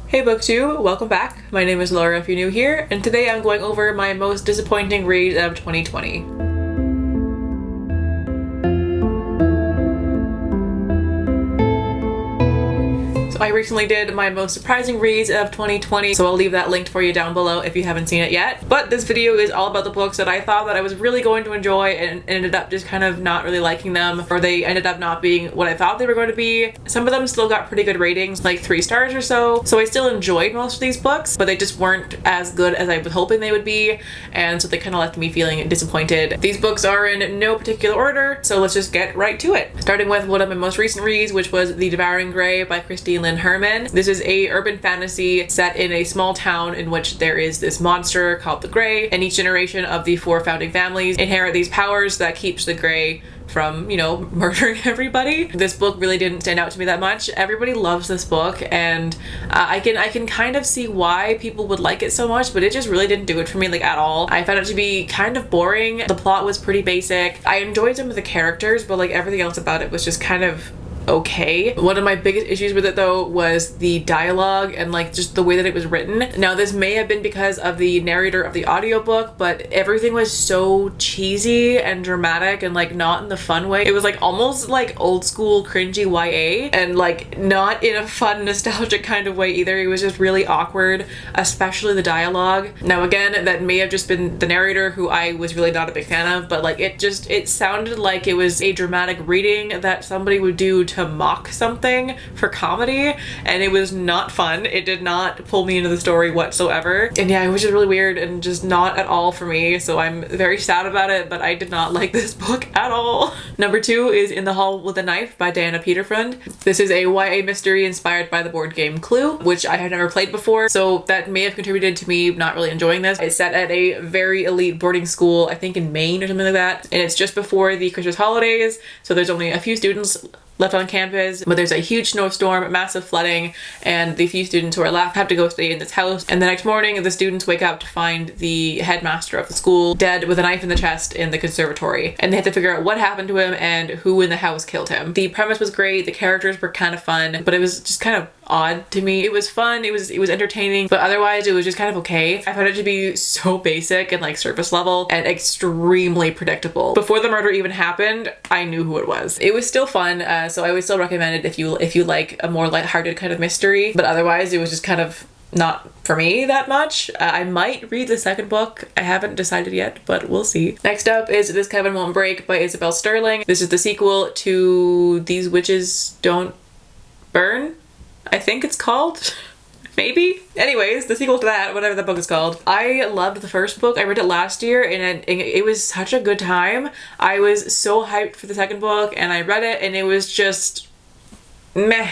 Hey BookTube, welcome back. My name is Laura if you're new here, and today I'm going over my most disappointing read of 2020. I recently did my most surprising reads of 2020, so I'll leave that linked for you down below if you haven't seen it yet. But this video is all about the books that I thought that I was really going to enjoy and ended up just kind of not really liking them, or they ended up not being what I thought they were going to be. Some of them still got pretty good ratings, like 3 stars or so I still enjoyed most of these books, but they just weren't as good as I was hoping they would be, and so they kind of left me feeling disappointed. These books are in no particular order, so let's just get right to it. Starting with one of my most recent reads, which was The Devouring Grey by Lynn and Herman. This is a urban fantasy set in a small town in which there is this monster called the Grey, and each generation of the 4 founding families inherit these powers that keeps the Grey from, murdering everybody. This book really didn't stand out to me that much. Everybody loves this book, and I can kind of see why people would like it so much, but it just really didn't do it for me, like, at all. I found it to be kind of boring. The plot was pretty basic. I enjoyed some of the characters, but like everything else about it was just kind of okay. One of my biggest issues with it though was the dialogue and like just the way that it was written. Now this may have been because of the narrator of the audiobook, but everything was so cheesy and dramatic and like not in the fun way. It was like almost like old school cringy YA, and like not in a fun nostalgic kind of way either. It was just really awkward, especially the dialogue. Now again, that may have just been the narrator, who I was really not a big fan of, but like it sounded like it was a dramatic reading that somebody would do to mock something for comedy, and it was not fun. It did not pull me into the story whatsoever, and yeah, it was just really weird and just not at all for me, so I'm very sad about it, but I did not like this book at all. Number 2 is In the Hall with a Knife by Peterfreund. This is a YA mystery inspired by the board game Clue, which I had never played before, so that may have contributed to me not really enjoying this. It's set at a very elite boarding school, I think in Maine or something like that, and it's just before the Christmas holidays, so there's only a few students left on campus, but there's a huge snowstorm, massive flooding, and the few students who are left have to go stay in this house. And the next morning, the students wake up to find the headmaster of the school dead with a knife in the chest in the conservatory, and they have to figure out what happened to him and who in the house killed him. The premise was great, the characters were kind of fun, but it was just kind of odd to me. It was fun, it was entertaining, but otherwise it was just kind of okay. I found it to be so basic and like surface level and extremely predictable. Before the murder even happened, I knew who it was. It was still fun, so I would still recommend it if you like a more lighthearted kind of mystery, but otherwise it was just kind of not for me that much. I might read the second book. I haven't decided yet, but we'll see. Next up is This Coven Won't Break by Isabel Sterling. This is the sequel to These Witches Don't Burn, I think it's called. Maybe? Anyways, the sequel to that, whatever that book is called. I loved the first book. I read it last year, and it was such a good time. I was so hyped for the second book, and I read it, and it was just meh.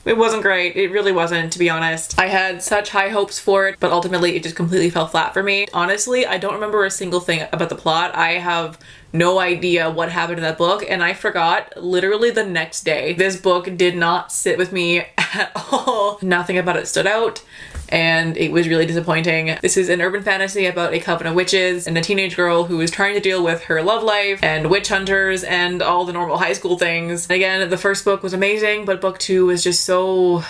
It wasn't great. It really wasn't, to be honest. I had such high hopes for it, but ultimately it just completely fell flat for me. Honestly, I don't remember a single thing about the plot. I have no idea what happened in that book, and I forgot literally the next day. This book did not sit with me at all. Nothing about it stood out, and it was really disappointing. This is an urban fantasy about a coven of witches and a teenage girl who is trying to deal with her love life and witch hunters and all the normal high school things. And again, the first book was amazing, but book 2 was just so...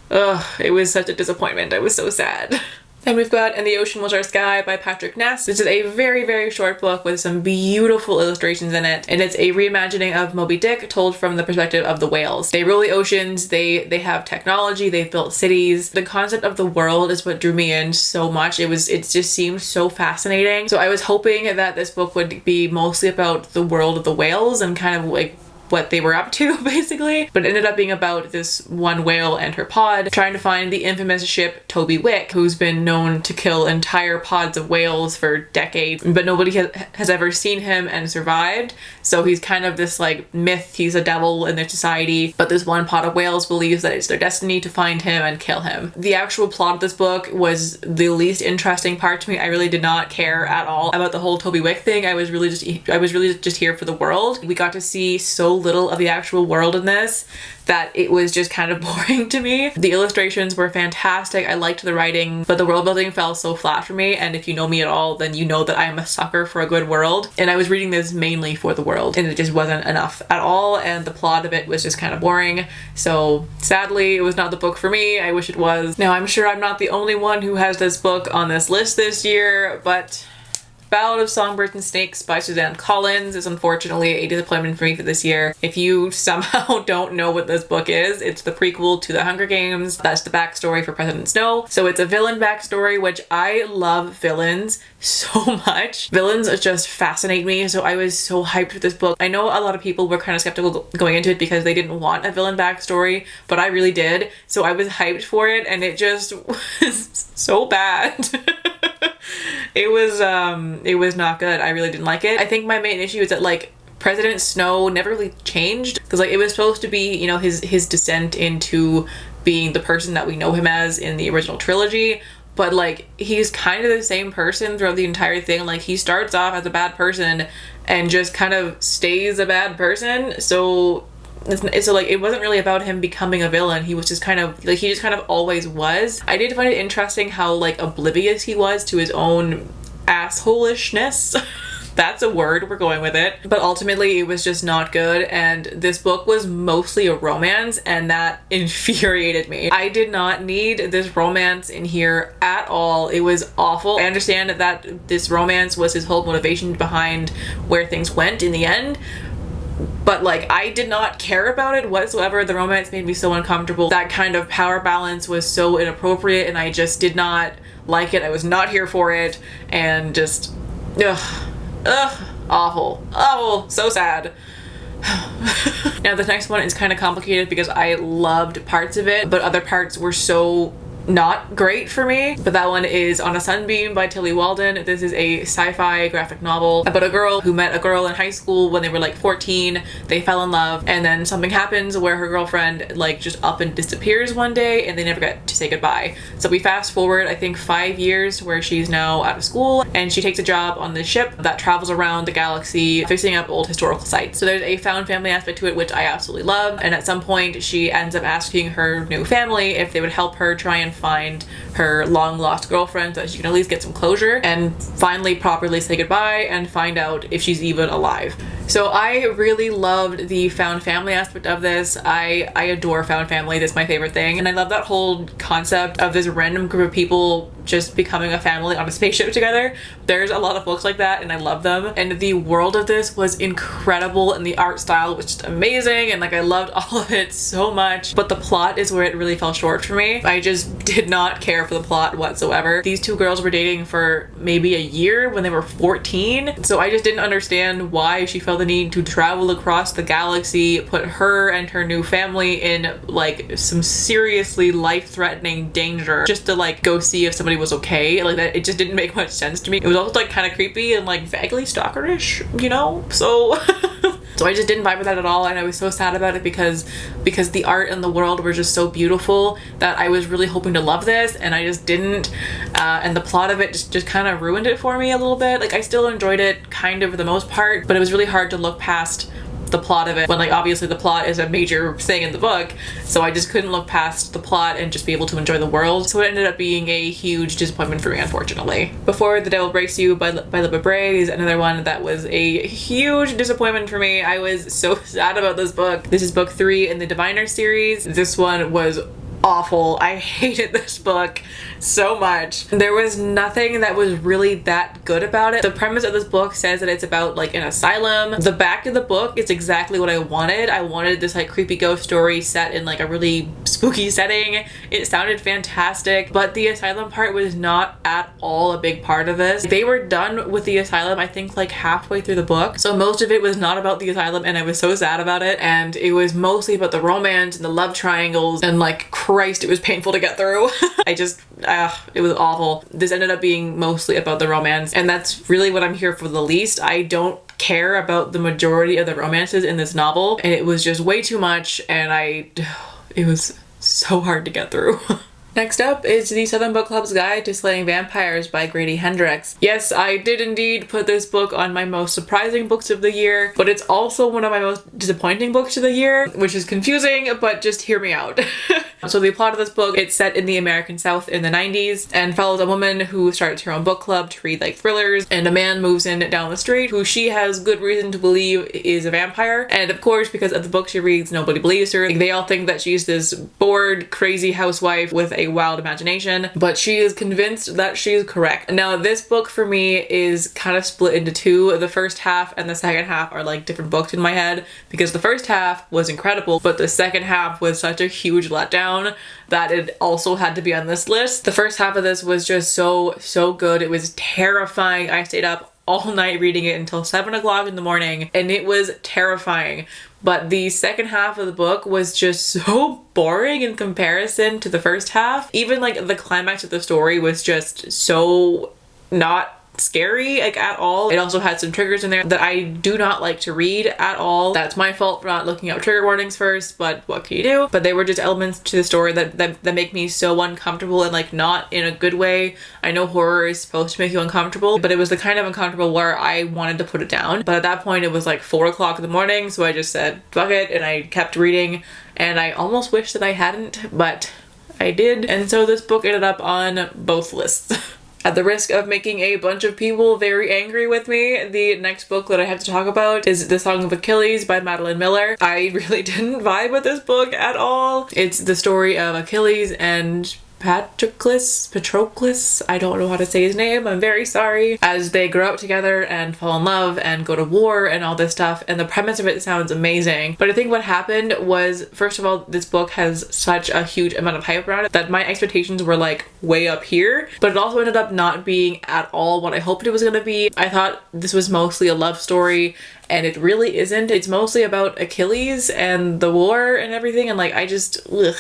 it was such a disappointment. I was so sad. And we've got And the Ocean Was Our Sky by Ness. This is a very, very short book with some beautiful illustrations in it, and it's a reimagining of Moby Dick told from the perspective of the whales. They rule the oceans, they have technology, they've built cities. The concept of the world is what drew me in so much. It just seemed so fascinating. So I was hoping that this book would be mostly about the world of the whales and kind of like what they were up to, basically. But it ended up being about this one whale and her pod trying to find the infamous ship Toby Wick, who's been known to kill entire pods of whales for decades, but nobody has ever seen him and survived. So he's kind of this like myth, he's a devil in their society, but this one pod of whales believes that it's their destiny to find him and kill him. The actual plot of this book was the least interesting part to me. I really did not care at all about the whole Toby Wick thing. I was really just here for the world. We got to see so little of the actual world in this that it was just kind of boring to me. The illustrations were fantastic. I liked the writing, but the world building fell so flat for me. And if you know me at all, then you know that I am a sucker for a good world. And I was reading this mainly for the world, and it just wasn't enough at all. And the plot of it was just kind of boring. So sadly, it was not the book for me. I wish it was. Now, I'm sure I'm not the only one who has this book on this list this year, but Ballad of Songbirds and Snakes by Suzanne Collins is unfortunately a disappointment for me for this year. If you somehow don't know what this book is, it's the prequel to The Hunger Games. That's the backstory for President Snow. So it's a villain backstory, which I love villains so much. Villains just fascinate me, so I was so hyped for this book. I know a lot of people were kind of skeptical going into it because they didn't want a villain backstory, but I really did. So I was hyped for it, and it just was so bad. It was not good. I really didn't like it. I think my main issue is that like President Snow never really changed, because like it was supposed to be, you know, his descent into being the person that we know him as in the original trilogy, but like he's kind of the same person throughout the entire thing. Like he starts off as a bad person and just kind of stays a bad person. So like it wasn't really about him becoming a villain. He was just kind of like, he just kind of always was. I did find it interesting how like oblivious he was to his own assholishness. That's a word, we're going with it. But ultimately it was just not good, and this book was mostly a romance, and that infuriated me. I did not need this romance in here at all. It was awful. I understand that this romance was his whole motivation behind where things went in the end, but like I did not care about it whatsoever. The romance made me so uncomfortable. That kind of power balance was so inappropriate, and I just did not like it. I was not here for it, and just awful, so sad. Now the next one is kind of complicated because I loved parts of it, but other parts were so not great for me. But that one is On a Sunbeam by Tillie Walden. This is a sci-fi graphic novel about a girl who met a girl in high school when they were like 14. They fell in love, and then something happens where her girlfriend like just up and disappears one day, and they never get to say goodbye. So we fast forward I think 5 years to where she's now out of school, and she takes a job on this ship that travels around the galaxy fixing up old historical sites. So there's a found family aspect to it, which I absolutely love. And at some point she ends up asking her new family if they would help her try and find her long lost girlfriend so that she can at least get some closure and finally properly say goodbye and find out if she's even alive. So I really loved the found family aspect of this. I adore found family. That's my favorite thing. And I love that whole concept of this random group of people just becoming a family on a spaceship together. There's a lot of books like that, and I love them. And the world of this was incredible, and the art style was just amazing, and like I loved all of it so much. But the plot is where it really fell short for me. I just did not care for the plot whatsoever. These two girls were dating for maybe a year when they were 14, so I just didn't understand why she felt the need to travel across the galaxy, put her and her new family in like some seriously life-threatening danger just to like go see if somebody was okay. Like that, it just didn't make much sense to me. It was also like kind of creepy and like vaguely stalkerish, you know? So so I just didn't vibe with that at all, and I was so sad about it because the art and the world were just so beautiful that I was really hoping to love this, and I just didn't. And the plot of it just kind of ruined it for me a little bit. Like I still enjoyed it kind of for the most part, but it was really hard to look past the plot of it when like obviously the plot is a major thing in the book, so I just couldn't look past the plot and just be able to enjoy the world. So it ended up being a huge disappointment for me, unfortunately. Before The Devil Breaks You by Libba Bray is another one that was a huge disappointment for me. I was so sad about this book. This is book 3 in the Diviner series. This one was awful. I hated this book so much. There was nothing that was really that good about it. The premise of this book says that it's about like an asylum. The back of the book is exactly what I wanted. I wanted this like creepy ghost story set in like a really spooky setting. It sounded fantastic, but the asylum part was not at all a big part of this. They were done with the asylum I think like halfway through the book, so most of it was not about the asylum, and I was so sad about it. And it was mostly about the romance and the love triangles, and like Christ, it was painful to get through. It was awful. This ended up being mostly about the romance, and that's really what I'm here for the least. I don't care about the majority of the romances in this novel, and it was just way too much, and it was so hard to get through. Next up is the Southern Book Club's Guide to Slaying Vampires by Grady Hendrix. Yes, I did indeed put this book on my most surprising books of the year, but it's also one of my most disappointing books of the year, which is confusing, but just hear me out. So the plot of this book, it's set in the American South in the 90s and follows a woman who starts her own book club to read like thrillers, and a man moves in down the street who she has good reason to believe is a vampire. And of course, because of the book she reads, nobody believes her. They all think that she's this bored, crazy housewife with a wild imagination, but she is convinced that she's correct. Now, this book for me is kind of split into two. The first half and the second half are like different books in my head, because the first half was incredible, but the second half was such a huge letdown that it also had to be on this list. The first half of this was just so good. It was terrifying. I stayed up all night reading it until 7 o'clock in the morning, and it was terrifying. But the second half of the book was just so boring in comparison to the first half. Even like the climax of the story was just so not scary like at all. It also had some triggers in there that I do not like to read at all. That's my fault for not looking up trigger warnings first, but what can you do? But they were just elements to the story that make me so uncomfortable, and like not in a good way. I know horror is supposed to make you uncomfortable, but it was the kind of uncomfortable where I wanted to put it down. But at that point it was like 4 o'clock in the morning, so I just said fuck it, and I kept reading, and I almost wish that I hadn't, but I did. And so this book ended up on both lists. At the risk of making a bunch of people very angry with me, the next book that I have to talk about is The Song of Achilles by Madeline Miller. I really didn't vibe with this book at all. It's the story of Achilles and Patroclus, I don't know how to say his name, I'm very sorry, as they grow up together and fall in love and go to war and all this stuff, and the premise of it sounds amazing. But I think what happened was, first of all, this book has such a huge amount of hype around it that my expectations were like way up here, but it also ended up not being at all what I hoped it was going to be. I thought this was mostly a love story, and it really isn't. It's mostly about Achilles and the war and everything, and like I just, ugh.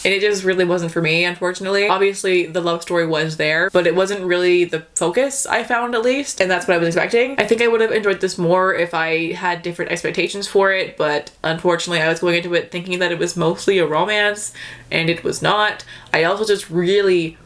And it just really wasn't for me, unfortunately. Obviously, the love story was there, but it wasn't really the focus, I found at least, and that's what I was expecting. I think I would have enjoyed this more if I had different expectations for it, but unfortunately I was going into it thinking that it was mostly a romance, and it was not. I also just really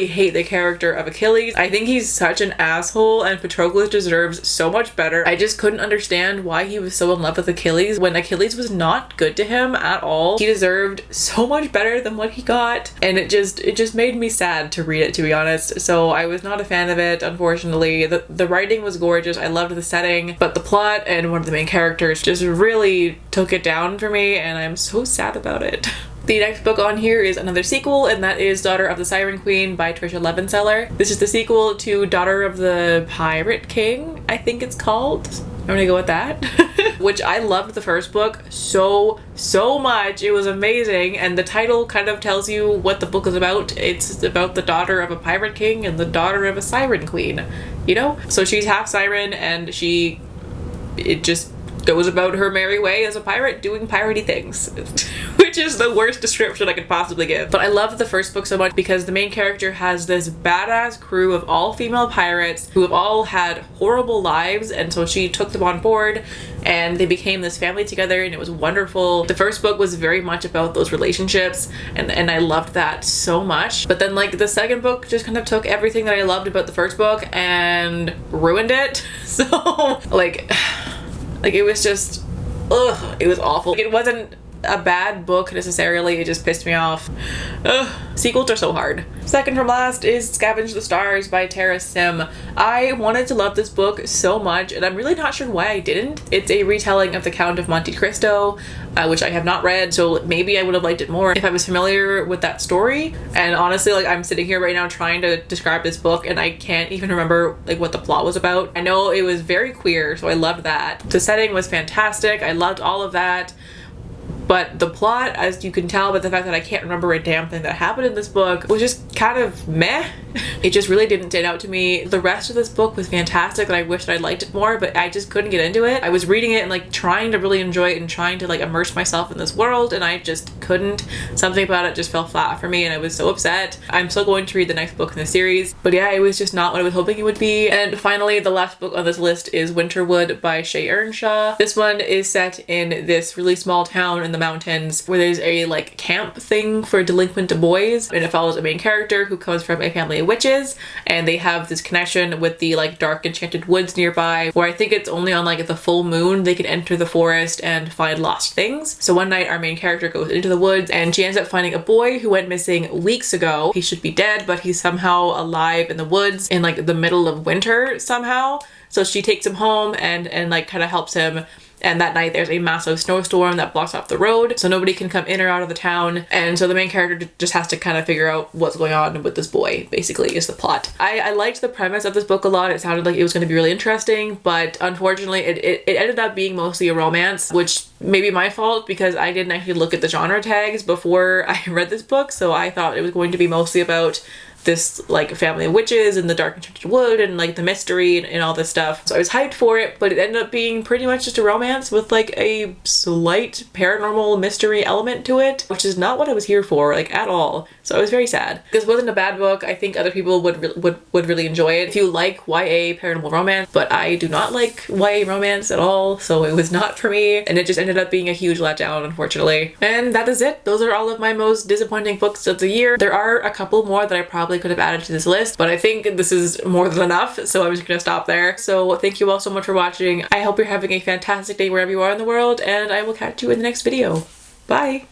hate the character of Achilles. I think he's such an asshole, and Patroclus deserves so much better. I just couldn't understand why he was so in love with Achilles when Achilles was not good to him at all. He deserved so much better than what he got, and it just made me sad to read it, to be honest. So I was not a fan of it, unfortunately. The writing was gorgeous, I loved the setting, but the plot and one of the main characters just really took it down for me, and I'm so sad about it. The next book on here is another sequel, and that is Daughter of the Siren Queen by Tricia Levenseller. This is the sequel to Daughter of the Pirate King, I think it's called. I'm gonna go with that. Which I loved the first book so much. It was amazing, and the title kind of tells you what the book is about. It's about the daughter of a pirate king and the daughter of a siren queen, you know? So she's half siren, and it just goes about her merry way as a pirate doing piratey things. Which is the worst description I could possibly give. But I loved the first book so much because the main character has this badass crew of all female pirates who have all had horrible lives, and so she took them on board and they became this family together, and it was wonderful. The first book was very much about those relationships, and I loved that so much. But then like the second book just kind of took everything that I loved about the first book and ruined it. So like it was just, ugh, it was awful. It wasn't a bad book necessarily, it just pissed me off. Ugh, sequels are so hard. Second from last is Scavenge the Stars by Tara Sim. I wanted to love this book so much, and I'm really not sure why I didn't. It's a retelling of The Count of Monte Cristo, which I have not read, so maybe I would have liked it more if I was familiar with that story. And honestly, like, I'm sitting here right now trying to describe this book and I can't even remember like what the plot was about. I know it was very queer, so I loved that. The setting was fantastic, I loved all of that. But the plot, as you can tell by the fact that I can't remember a damn thing that happened in this book, was just kind of meh. It just really didn't stand out to me. The rest of this book was fantastic and I wished I liked it more, but I just couldn't get into it. I was reading it and like trying to really enjoy it and trying to like immerse myself in this world, and I just couldn't. Something about it just fell flat for me and I was so upset. I'm still going to read the next book in the series, but yeah, it was just not what I was hoping it would be. And finally, the last book on this list is Winterwood by Shea Earnshaw. This one is set in this really small town in the mountains where there's a like camp thing for delinquent boys, and it follows a main character who comes from a family of witches, and they have this connection with the like dark enchanted woods nearby, where I think it's only on like the full moon they can enter the forest and find lost things. So one night our main character goes into the woods and she ends up finding a boy who went missing weeks ago. He should be dead, but he's somehow alive in the woods in like the middle of winter somehow. So she takes him home and like kind of helps him. And that night there's a massive snowstorm that blocks off the road, so nobody can come in or out of the town. And so the main character just has to kind of figure out what's going on with this boy, basically, is the plot. I liked the premise of this book a lot. It sounded like it was going to be really interesting, but unfortunately it ended up being mostly a romance, which may be my fault because I didn't actually look at the genre tags before I read this book. So I thought it was going to be mostly about this like family of witches and the dark enchanted wood and like the mystery and all this stuff. So I was hyped for it, but it ended up being pretty much just a romance with like a slight paranormal mystery element to it, which is not what I was here for, like, at all. So I was very sad. This wasn't a bad book. I think other people would really enjoy it if you like YA paranormal romance, but I do not like YA romance at all, so it was not for me, and it just ended up being a huge letdown, unfortunately. And that is it. Those are all of my most disappointing books of the year. There are a couple more that I probably could have added to this list, but I think this is more than enough, so I'm just gonna stop there. So thank you all so much for watching. I hope you're having a fantastic day wherever you are in the world, and I will catch you in the next video. Bye!